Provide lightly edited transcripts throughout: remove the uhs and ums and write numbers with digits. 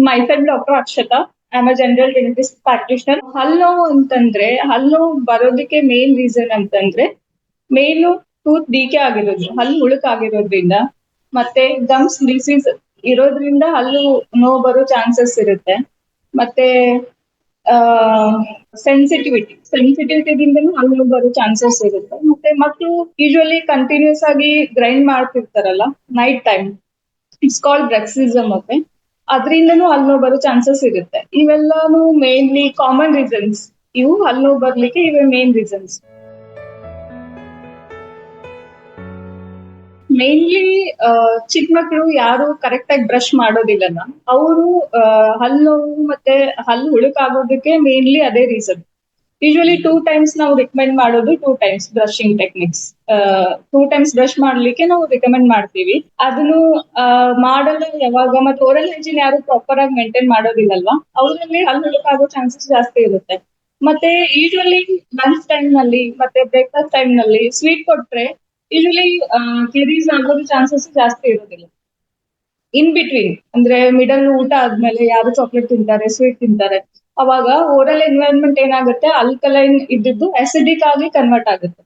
Myself Dr. Akshata. I'm a general dentist practitioner. ಹಲ್ಲು ನೋವು ಅಂತಂದ್ರೆ ಹಲ್ಲು ನೋವು ಬರೋದಕ್ಕೆ ಮೇನ್ ರೀಸನ್ ಅಂತಂದ್ರೆ ಮೇನು ಟೂತ್ ಡಿಕೆ ಆಗಿರೋದು, ಹಲ್ಲು ಉಳುಕಾಗಿರೋದ್ರಿಂದ ಮತ್ತೆ ಗಮ್ಸ್ ಡಿಸೀಸ್ ಇರೋದ್ರಿಂದ ಹಲ್ಲು ನೋವು ಬರೋ ಚಾನ್ಸಸ್ ಇರುತ್ತೆ. ಮತ್ತೆ ಸೆನ್ಸಿಟಿವಿಟಿದಿಂದನೂ ಹಲ್ಲು ನೋವು ಬರೋ ಚಾನ್ಸಸ್ ಇರುತ್ತೆ. ಮತ್ತೆ ಮಕ್ಕಳು ಯೂಶುವಲಿ ಕಂಟಿನ್ಯೂಸ್ ಆಗಿ ಗ್ರೈಂಡ್ ಮಾಡ್ತಿರ್ತಾರಲ್ಲ night time, it's called bruxism. Okay, ಅದರಿಂದನೂ ಹಲ್ಲು ನೋವು ಬರೋ ಚಾನ್ಸಸ್ ಇರುತ್ತೆ. ಇವೆಲ್ಲಾನು ಮೇನ್ಲಿ ಕಾಮನ್ ರೀಸನ್ಸ್. ಇವು ಹಲ್ಲು ನೋವು ಬರ್ಲಿಕ್ಕೆ ಇವೆ ಮೇನ್ ರೀಸನ್ಸ್. ಮೇನ್ಲಿ ಚಿಕ್ಕ ಮಕ್ಕಳು ಯಾರು ಕರೆಕ್ಟ್ ಆಗಿ ಬ್ರಷ್ ಮಾಡೋದಿಲ್ಲಲ್ಲ, ಅವರು ಹಲ್ಲು ನೋವು ಮತ್ತೆ ಹಲ್ಲು ಉಳುಕಾಗೋದಕ್ಕೆ ಮೇನ್ಲಿ ಅದೇ ರೀಸನ್. ಯೂಶುವಲಿ 2 times ನಾವು ರಿಕಮೆಂಡ್ ಮಾಡೋದು, 2 times brushing techniques. 2 times brush ಮಾಡ್ಲಿಕ್ಕೆ ನಾವು ರಿಕಮೆಂಡ್ ಮಾಡ್ತೀವಿ. ಅದನ್ನು ಮಾಡಲು ಯಾವಾಗ ಮತ್ತೆ ಓರಲ್ ಹೈಜೀನ್ ಯಾರು ಪ್ರಾಪರ್ ಆಗಿ ಮೇಂಟೈನ್ ಮಾಡೋದಿಲ್ಲಲ್ವಾ, ಅವರಲ್ಲಿ ಹಲ್ಲು ಉಳುಕಾಗೋ ಚಾನ್ಸಸ್ ಜಾಸ್ತಿ ಇರುತ್ತೆ. ಮತ್ತೆ ಯೂಶುವಲಿ ಲಂಚ್ ಟೈಮ್ ನಲ್ಲಿ ಮತ್ತೆ ಬ್ರೇಕ್ಫಾಸ್ಟ್ ಟೈಮ್ ನಲ್ಲಿ ಸ್ವೀಟ್ ಕೊಟ್ರೆ ಯೂಶುವಲಿ ಕ್ಯಾರೀಸ್ ಆಗೋದು ಚಾನ್ಸಸ್ ಜಾಸ್ತಿ ಇರೋದಿಲ್ಲ. ಇನ್ ಬಿಟ್ವೀನ್ ಅಂದ್ರೆ ಮಿಡಲ್ ಊಟ ಆದ್ಮೇಲೆ ಯಾರು ಚಾಕ್ಲೇಟ್ ತಿಂತಾರೆ, ಸ್ವೀಟ್ ತಿಂತಾರೆ, ಅವಾಗ ಓರಲ್ ಎನ್ವೈರನ್ಮೆಂಟ್ ಏನಾಗುತ್ತೆ, ಅಲ್ಕಲೈನ್ ಇದ್ದಿದ್ದು ಅಸಿಡಿಕ್ ಆಗಿ ಕನ್ವರ್ಟ್ ಆಗುತ್ತೆ.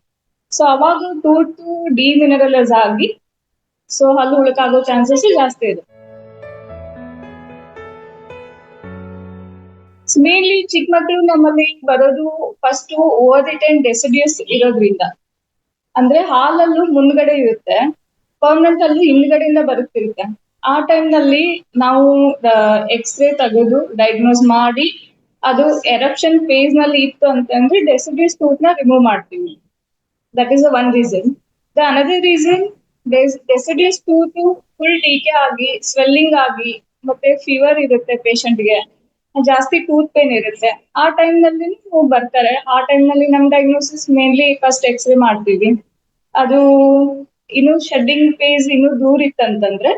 ಸೊ ಅವಾಗ ಟೂತ್ ಡಿಮಿನರಲೈಸ್ ಆಗಿ ಸೊ ಹಲ್ಲು ಉಳುಕಾಗೋ ಚಾನ್ಸಸ್ ಜಾಸ್ತಿ ಇದೆ. ಮೇನ್ಲಿ ಚಿಕ್ಕ ಮಕ್ಕಳು ನಮ್ಮಲ್ಲಿ ಬರೋದು ಫಸ್ಟ್ ಓವರ್ ರಿಟೈನ್ ಡೆಸಿಡಿಯಸ್ ಇರೋದ್ರಿಂದ. ಅಂದ್ರೆ ಹಾಲಲ್ಲೂ ಮುಂದ್ಗಡೆ ಇರುತ್ತೆ, ಪರ್ಮನೆಂಟ್ ಅಲ್ಲಿ ಹಿಂದ್ಗಡೆಯಿಂದ ಬರುತ್ತಿರುತ್ತೆ. ಆ ಟೈಮ್ ನಲ್ಲಿ ನಾವು ಎಕ್ಸ್ರೇ ತೆಗೆದು ಡಯಾಗ್ನೋಸ್ ಮಾಡಿ ಅದು ಎರಪ್ಷನ್ ಫೇಸ್ ನಲ್ಲಿ ಇತ್ತು ಅಂತಂದ್ರೆ ಡೆಸಿಡಿಯಸ್ ಟೂತ್ ನ ರಿಮೂವ್ ಮಾಡ್ತೀವಿ. That is one reason. The another reason, deciduous tooth full decay ಆಗಿ ಸ್ವೆಲ್ಲಿಂಗ್ ಆಗಿ ಮತ್ತೆ ಫೀವರ್ ಇರುತ್ತೆ ಪೇಷಂಟ್ಗೆ, ಜಾಸ್ತಿ ಟೂತ್ ಪೇನ್ ಇರುತ್ತೆ. ಆ ಟೈಮ್ ನಲ್ಲಿ ಬರ್ತಾರೆ. ಆ ಟೈಮ್ ನಲ್ಲಿ ನಮ್ ಡಯಾಗ್ನೋಸಿಸ್ ಮೇನ್ಲಿ ಫಸ್ಟ್ ಎಕ್ಸ್ರೇ ಮಾಡ್ತೀವಿ. ಅದು ಇನ್ನು ಶೆಡ್ಡಿಂಗ್ ಫೇಸ್ ಇನ್ನು ದೂರ ಇತ್ತಂತಂದ್ರೆ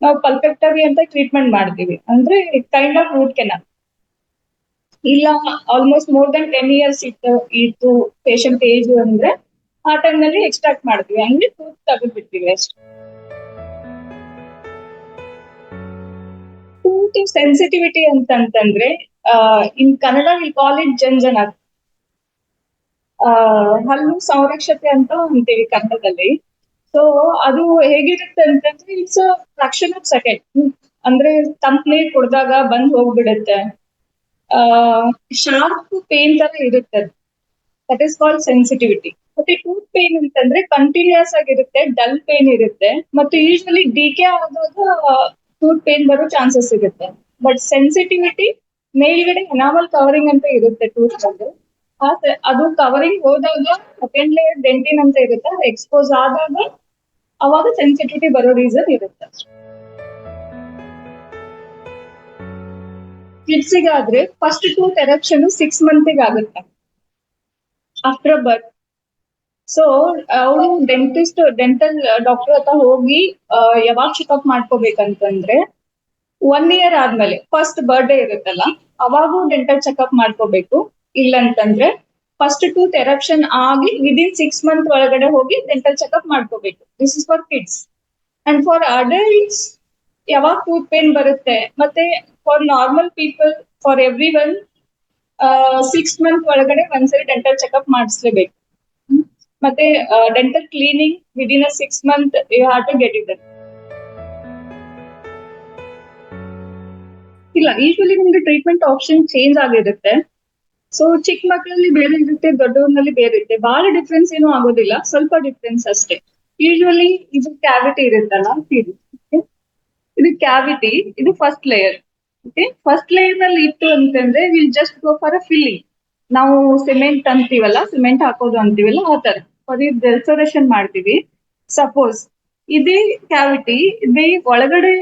ನಾವು ಪಲ್ಪೆಕ್ಟರಿ ಅಂತ ಟ್ರೀಟ್ಮೆಂಟ್ ಮಾಡ್ತೀವಿ. ಅಂದ್ರೆ ಕೈಂಡ್ ಆಫ್ ರೂಟ್ ಕೆನಾಲ್. ಇಲ್ಲ ಆಲ್ಮೋಸ್ಟ್ ಮೋರ್ ದನ್ 10 years ಇತ್ತು ಪೇಷಂಟ್ ಏಜ್ ಅಂದ್ರೆ ಆ ಟೈಮ್ ನಲ್ಲಿ ಎಕ್ಸ್ಟ್ರಾಕ್ಟ್ ಮಾಡ್ತೀವಿ, ಅಂದ್ರೆ ಟೂತ್ ತೆಗೆದ್ಬಿಡ್ತೀವಿ ಅಷ್ಟೇ. ಟೂತ್ ಸೆನ್ಸಿಟಿವಿಟಿ ಅಂತಂತಂದ್ರೆ ಇನ್ ಕನ್ನಡ ವಿಲ್ ಕಾಲ್ ಇಟ್ ಜಂಜನ. ಹಲ್ಲು ಸಂರಕ್ಷತೆ ಅಂತ ಅಂತೀವಿ ಕನ್ನಡದಲ್ಲಿ. ಸೊ ಅದು ಹೇಗಿರುತ್ತೆ ಅಂತಂದ್ರೆ it's a fraction of second. ಅಂದ್ರೆ ತಂಪ್ ಕುಡ್ದಾಗ ಬಂದ್ ಹೋಗ್ಬಿಡುತ್ತೆ. ಶಾರ್ಪ್ ಪೇನ್ ತರ ಇರುತ್ತೆ, ದಟ್ ಇಸ್ ಕಾಲ್ಡ್ ಸೆನ್ಸಿಟಿವಿಟಿ. ಮತ್ತೆ ಟೂತ್ ಪೇನ್ ಅಂತಂದ್ರೆ ಕಂಟಿನ್ಯೂಸ್ ಆಗಿರುತ್ತೆ, ಡಲ್ ಪೇನ್ ಇರುತ್ತೆ. ಮತ್ತೆ ಯೂಶುವಲಿ ಡಿಕೆ ಆದಾಗ ಟೂತ್ ಪೇನ್ ಬರೋ ಚಾನ್ಸಸ್ ಇರುತ್ತೆ. ಬಟ್ ಸೆನ್ಸಿಟಿವಿಟಿ ಮೇಲ್ಗಡೆ ಎನಾಮಲ್ ಕವರಿಂಗ್ ಅಂತ ಇರುತ್ತೆ ಟೂತ್ ಬಂದು, ಅದು ಕವರಿಂಗ್ ಹೋದಾಗ ಸೆಕೆಂಡ್ ಲೇಯರ್ ಡೆಂಟಿನ್ ಅಂತ ಇರುತ್ತೆ, ಎಕ್ಸ್ಪೋಸ್ ಆದಾಗ ಅವಾಗ ಸೆನ್ಸಿಟಿವಿಟಿ ಬರೋ ರೀಸನ್ ಇರುತ್ತೆ. ಕಿಡ್ಸಿಗಾದ್ರೆ ಫಸ್ಟ್ ಟೂತ್ ಎರಪ್ಷನ್ 6 months ಆಗುತ್ತೆ ಆಫ್ಟರ್ ಬರ್ತ್. ಸೊ ಅವರು ಡೆಂಟಲ್ ಡಾಕ್ಟರ್ ಹತ್ರ ಹೋಗಿ ಯಾವಾಗ ಚೆಕ್ಅಪ್ ಮಾಡ್ಕೋಬೇಕಂತಂದ್ರೆ 1 year ಆದ್ಮೇಲೆ, ಫಸ್ಟ್ ಬರ್ಡೇ ಇರುತ್ತಲ್ಲ ಅವಾಗೂ ಡೆಂಟಲ್ ಚೆಕ್ಅಪ್ ಮಾಡ್ಕೋಬೇಕು. ಇಲ್ಲಂತಂದ್ರೆ ಫಸ್ಟ್ ಟೂತ್ ಎರಪ್ಷನ್ ಆಗಿ ವಿದಿನ್ 6 months ಒಳಗಡೆ ಹೋಗಿ ಡೆಂಟಲ್ ಚೆಕ್ಅಪ್ ಮಾಡ್ಕೋಬೇಕು. This is for kids. And for adults ಯಾವಾಗ ಟೂತ್ ಪೇನ್ ಬರುತ್ತೆ, ಮತ್ತೆ for normal people, for every one 6 months ಒಳಗಡೆ ಒಂದ್ಸರಿ ಡೆಂಟಲ್ ಚೆಕ್ಅಪ್ ಮಾಡಿಸ್ಲೇಬೇಕು. ಮತ್ತೆ dental cleaning within 6 months you have to get it. ಇಲ್ಲ, ಯೂಶುವಲಿ ನಿಮ್ಗೆ ಟ್ರೀಟ್ಮೆಂಟ್ ಆಪ್ಷನ್ ಚೇಂಜ್ ಆಗಿರುತ್ತೆ. So ಚಿಕ್ಕ ಮಕ್ಕಳಲ್ಲಿ ಬೇರೆ ಇರುತ್ತೆ, ದೊಡ್ಡವ್ರಲ್ಲಿ ಬೇರೆ ಇರುತ್ತೆ. ಬಹಳ ಡಿಫ್ರೆನ್ಸ್ ಏನೂ ಆಗೋದಿಲ್ಲ, ಸ್ವಲ್ಪ ಡಿಫ್ರೆನ್ಸ್ ಅಷ್ಟೇ. ಯೂಶುವಲಿ ಇದು ಕ್ಯಾವಿಟಿ ಇರುತ್ತಲ್ಲ, ಇದು ಕ್ಯಾವಿಟಿ, ಇದು first layer. Okay, first layer ನಲ್ಲಿ ಇತ್ತು ಅಂತಂದ್ರೆ will just go for a filling. ನಾವು ಸಿಮೆಂಟ್ ಅಂತೀವಲ್ಲ, ಸಿಮೆಂಟ್ ಹಾಕೋದು ಅಂತೀವಲ್ಲ, ಆ ತರ ರೆಸ್ಟೋರೇಷನ್ ಮಾಡ್ತೀವಿ. ಸಪೋಸ್ ಇದೇ ಕ್ಯಾವಿಟಿ, ಇದೇ ಒಳಗಡೆ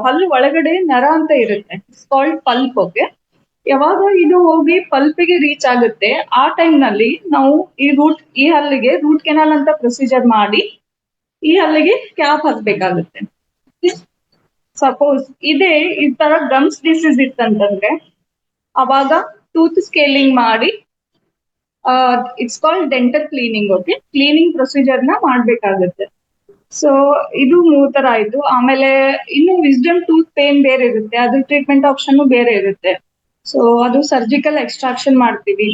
ಹಲ್ಲು ಒಳಗಡೆ ನರ ಅಂತ ಇರುತ್ತೆ, ಕಾಲ್ಡ್ ಪಲ್ಪ್. ಓಕೆ, ಯಾವಾಗ ಇದು ಹೋಗಿ ಪಲ್ಪಿಗೆ ರೀಚ್ ಆಗುತ್ತೆ ಆ ಟೈಮ್ ನಲ್ಲಿ ನಾವು ಈ ಹಲ್ಲಿಗೆ ರೂಟ್ ಕೆನಾಲ್ ಅಂತ ಪ್ರೊಸೀಜರ್ ಮಾಡಿ ಈ ಹಲ್ಲಿಗೆ ಕ್ಯಾಪ್ ಹಾಕ್ಬೇಕಾಗುತ್ತೆ. ಸಪೋಸ್ ಇದೇ ಈ ತರ ಗಮ್ಸ್ ಡಿಸೀಸ್ ಇತ್ತಂತಂದ್ರೆ ಅವಾಗ ಟೂತ್ ಸ್ಕೇಲಿಂಗ್ ಮಾಡಿ it's called dental cleaning. Okay, cleaning procedure ನ ಮಾಡ್ಬೇಕಾಗುತ್ತೆ. ಸೊ ಇದು 3 ತರ ಆಯ್ತು. ಆಮೇಲೆ ಇನ್ನು ವಿಸ್ಡಮ್ ಟೂತ್ ಪೇನ್ ಬೇರೆ ಇರುತ್ತೆ, ಅದು ಟ್ರೀಟ್ಮೆಂಟ್ ಆಪ್ಷನ್ ಬೇರೆ ಇರುತ್ತೆ. ಸೊ ಅದು ಸರ್ಜಿಕಲ್ ಎಕ್ಸ್ಟ್ರಾಕ್ಷನ್ ಮಾಡ್ತೀವಿ.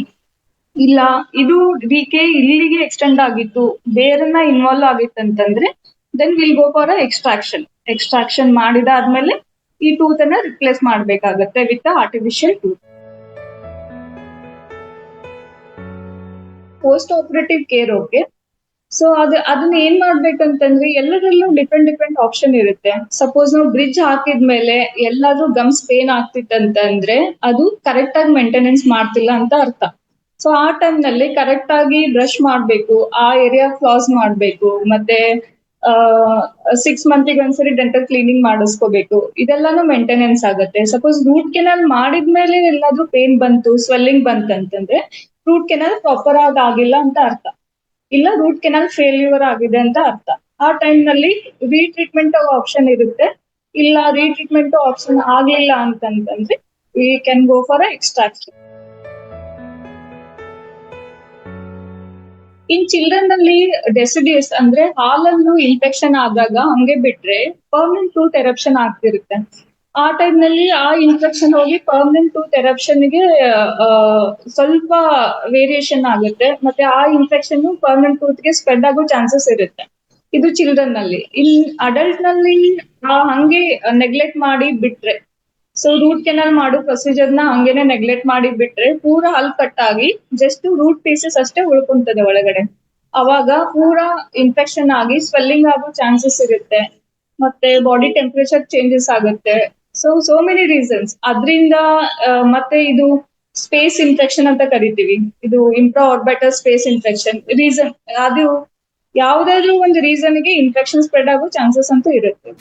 ಇಲ್ಲ ಇದು ಡಿಕೆ ಇಲ್ಲಿಗೆ ಎಕ್ಸ್ಟೆಂಡ್ ಆಗಿತ್ತು, ಬೇರೆನ ಇನ್ವಾಲ್ವ್ ಆಗಿತ್ತು ಅಂತಂದ್ರೆ then will go for extraction ಮಾಡಿದಾದ್ಮೇಲೆ ಈ ಟೂತ್ ಅನ್ನ ರಿಪ್ಲೇಸ್ ಮಾಡ್ಬೇಕಾಗತ್ತೆ with artificial tooth. Post operative care okay. So ಅದನ್ನ ಏನ್ ಮಾಡ್ಬೇಕಂತಂದ್ರೆ ಎಲ್ಲರಲ್ಲೂ ಡಿಫ್ರೆಂಟ್ ಆಪ್ಷನ್ ಇರುತ್ತೆ. ಸಪೋಸ್ ನಾವು ಬ್ರಿಡ್ಜ್ ಹಾಕಿದ್ಮೇಲೆ ಎಲ್ಲಾದ್ರೂ ಗಮ್ಸ್ ಪೇನ್ ಆಗ್ತಿತ್ತಂತಂದ್ರೆ ಅದು ಕರೆಕ್ಟ್ ಆಗಿ ಮೇಂಟೆನೆನ್ಸ್ ಮಾಡ್ತಿಲ್ಲ ಅಂತ ಅರ್ಥ. ಸೊ ಆ ಟೈಮ್ ನಲ್ಲಿ ಕರೆಕ್ಟ್ ಆಗಿ ಬ್ರಷ್ ಮಾಡ್ಬೇಕು, ಆ ಏರಿಯಾ ಫ್ಲಾಸ್ ಮಾಡ್ಬೇಕು, ಮತ್ತೆ 6 ಮಂತಿಗೆ ಒಂದ್ಸರಿ ಡೆಂಟಲ್ ಕ್ಲೀನಿಂಗ್ ಮಾಡಿಸ್ಕೋಬೇಕು. ಇದೆಲ್ಲಾನು ಮೇಂಟೆನೆನ್ಸ್ ಆಗುತ್ತೆ. ಸಪೋಸ್ ರೂಟ್ ಕೆನಾಲ್ ಮಾಡಿದ್ಮೇಲೆ ಎಲ್ಲಾದ್ರೂ ಪೇನ್ ಬಂತು, ಸ್ವೆಲ್ಲಿಂಗ್ ಬಂತಂತಂದ್ರೆ ರೂಟ್ ಕೆನಾಲ್ ಪ್ರಾಪರ್ ಆಗಿ ಆಗಿಲ್ಲ ಅಂತ ಅರ್ಥ, ಇಲ್ಲ ರೂಟ್ ಕೆನಾಲ್ ಫೇಲ್ಯೂರ್ ಆಗಿದೆ ಅಂತ ಅರ್ಥ. ಆ ಟೈಮ್ ನಲ್ಲಿ ರೀಟ್ರೀಟ್ಮೆಂಟ್ ಆಪ್ಷನ್ ಇರುತ್ತೆ. ಇಲ್ಲ ರೀಟ್ರೀಟ್ಮೆಂಟ್ ಆಪ್ಷನ್ ಆಗ್ಲಿಲ್ಲ ಅಂತಂದ್ರೆ we can go for extraction. In children ಅಲ್ಲಿ ಡೆಸಿಡಿಯಸ್ ಅಂದ್ರೆ ಹಾಲಲ್ಲೂ ಇನ್ಫೆಕ್ಷನ್ ಆದಾಗ ಹಂಗೆ ಬಿಟ್ರೆ ಪರ್ಮನೆಂಟ್ ಟೂತ್ ಎರಪ್ಷನ್ ಆಗ್ತಿರುತ್ತೆ. ಆ ಟೈಮ್ ನಲ್ಲಿ ಆ ಇನ್ಫೆಕ್ಷನ್ ಹೋಗಿ ಪರ್ಮನೆಂಟ್ ಟೂತ್ ಎರಪ್ಷನ್ ಗೆ ಸ್ವಲ್ಪ ವೇರಿಯೇಷನ್ ಆಗುತ್ತೆ, ಮತ್ತೆ ಆ ಇನ್ಫೆಕ್ಷನ್ ಪರ್ಮನೆಂಟ್ ಟೂತ್ ಗೆ ಸ್ಪ್ರೆಡ್ ಆಗೋ ಚಾನ್ಸಸ್ ಇರುತ್ತೆ. ಇದು ಚಿಲ್ಡ್ರನ್ ನಲ್ಲಿ. ಇನ್ ಅಡಲ್ಟ್ ನಲ್ಲಿ ಹಂಗೆ ನೆಗ್ಲೆಕ್ಟ್ ಮಾಡಿ ಬಿಟ್ರೆ, ಸೊ ರೂಟ್ ಕೆನಾಲ್ ಮಾಡೋ ಪ್ರೊಸೀಜರ್ ನ ಹಂಗೇನೆ ನೆಗ್ಲೆಕ್ಟ್ ಮಾಡಿ ಬಿಟ್ರೆ ಪೂರಾ ಹಲ್ ಕಟ್ ಆಗಿ ಜಸ್ಟ್ ರೂಟ್ ಪೀಸಸ್ ಅಷ್ಟೇ ಉಳ್ಕೊಂತದೆ ಒಳಗಡೆ. ಅವಾಗ ಪೂರಾ ಇನ್ಫೆಕ್ಷನ್ ಆಗಿ ಸ್ವೆಲ್ಲಿಂಗ್ ಆಗೋ ಚಾನ್ಸಸ್ ಇರುತ್ತೆ, ಮತ್ತೆ ಬಾಡಿ ಟೆಂಪರೇಚರ್ ಚೇಂಜಸ್ ಆಗುತ್ತೆ. ಸೊ ಮೆನಿ ರೀಸನ್ಸ್ ಅದರಿಂದ. ಮತ್ತೆ ಇದು ಸ್ಪೇಸ್ ಇನ್ಫೆಕ್ಷನ್ ಅಂತ ಕರಿತೀವಿ, ಇದು intra orbital space infection reason. ಅದು ಯಾವ್ದಾದ್ರು ಒಂದು ರೀಸನ್ ಗೆ ಇನ್ಫೆಕ್ಷನ್ ಸ್ಪ್ರೆಡ್ ಆಗೋ ಚಾನ್ಸಸ್ ಅಂತೂ ಇರುತ್ತೆ.